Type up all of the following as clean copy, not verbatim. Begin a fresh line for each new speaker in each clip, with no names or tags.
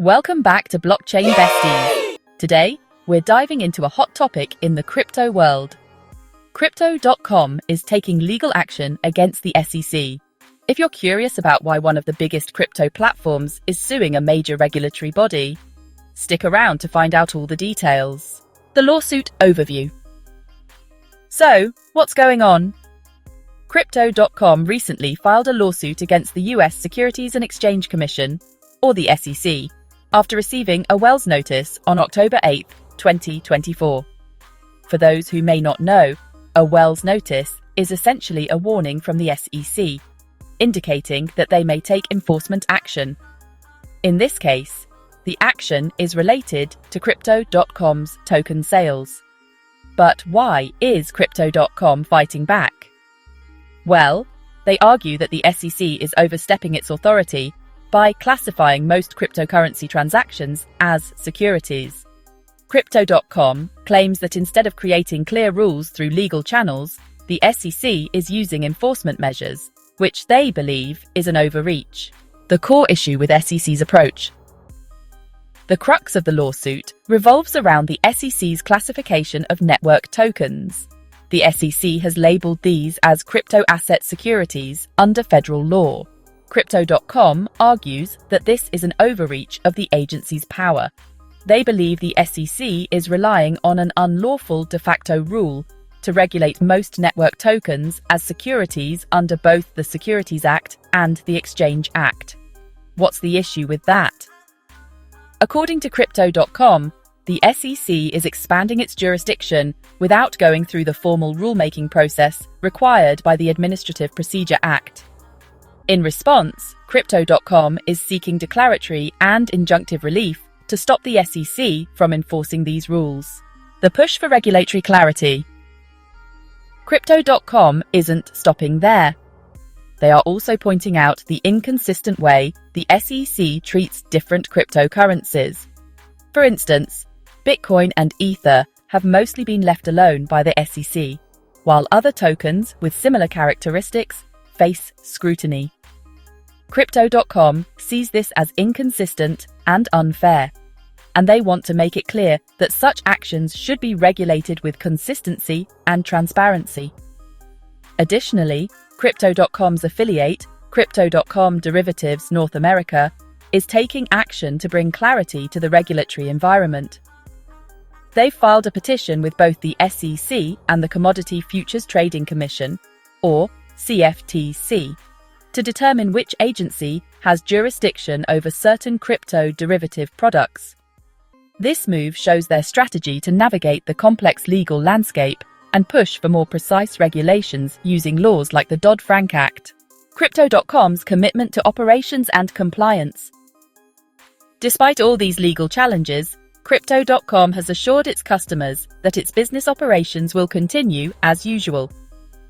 Welcome back to Blockchain Besties. Today, we're diving into a hot topic in the crypto world. Crypto.com is taking legal action against the SEC. If you're curious about why one of the biggest crypto platforms is suing a major regulatory body, stick around to find out all the details. The lawsuit overview. So, what's going on? Crypto.com recently filed a lawsuit against the US Securities and Exchange Commission, or the SEC, after receiving a Wells notice on October 8, 2024. For those who may not know, a Wells notice is essentially a warning from the SEC, indicating that they may take enforcement action. In this case, the action is related to Crypto.com's token sales. But why is Crypto.com fighting back? Well, they argue that the SEC is overstepping its authority by classifying most cryptocurrency transactions as securities. Crypto.com claims that instead of creating clear rules through legal channels, the SEC is using enforcement measures, which they believe is an overreach. The core issue with SEC's approach. The crux of the lawsuit revolves around the SEC's classification of network tokens. The SEC has labeled these as crypto asset securities under federal law. Crypto.com argues that this is an overreach of the agency's power. They believe the SEC is relying on an unlawful de facto rule to regulate most network tokens as securities under both the Securities Act and the Exchange Act. What's the issue with that? According to Crypto.com, the SEC is expanding its jurisdiction without going through the formal rulemaking process required by the Administrative Procedure Act. In response, Crypto.com is seeking declaratory and injunctive relief to stop the SEC from enforcing these rules. The push for regulatory clarity. Crypto.com isn't stopping there. They are also pointing out the inconsistent way the SEC treats different cryptocurrencies. For instance, Bitcoin and Ether have mostly been left alone by the SEC, while other tokens with similar characteristics face scrutiny. Crypto.com sees this as inconsistent and unfair, and they want to make it clear that such actions should be regulated with consistency and transparency. Additionally, Crypto.com's affiliate, Crypto.com Derivatives North America, is taking action to bring clarity to the regulatory environment. They've filed a petition with both the SEC and the Commodity Futures Trading Commission, or CFTC, to determine which agency has jurisdiction over certain crypto derivative products. This move shows their strategy to navigate the complex legal landscape and push for more precise regulations using laws like the Dodd-Frank Act. Crypto.com's commitment to operations and compliance. Despite all these legal challenges, Crypto.com has assured its customers that its business operations will continue as usual.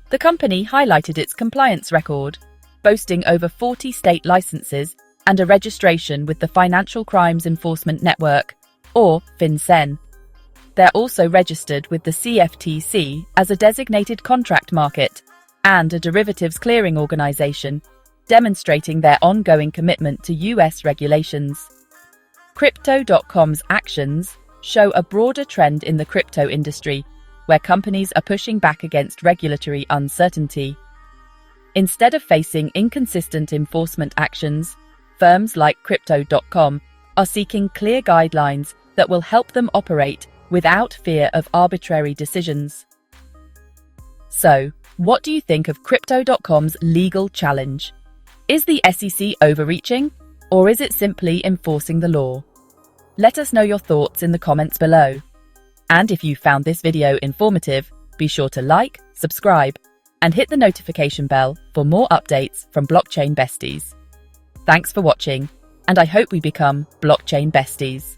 The company highlighted its compliance record, boasting over 40 state licenses and a registration with the Financial Crimes Enforcement Network, or FinCEN. They're also registered with the CFTC as a designated contract market and a derivatives clearing organization, demonstrating their ongoing commitment to US regulations. Crypto.com's actions show a broader trend in the crypto industry, where companies are pushing back against regulatory uncertainty. Instead of facing inconsistent enforcement actions, firms like Crypto.com are seeking clear guidelines that will help them operate without fear of arbitrary decisions. So, what do you think of Crypto.com's legal challenge? Is the SEC overreaching, or is it simply enforcing the law? Let us know your thoughts in the comments below. And if you found this video informative, be sure to like, subscribe, and hit the notification bell for more updates from Blockchain Besties. Thanks for watching, and I hope we become Blockchain Besties.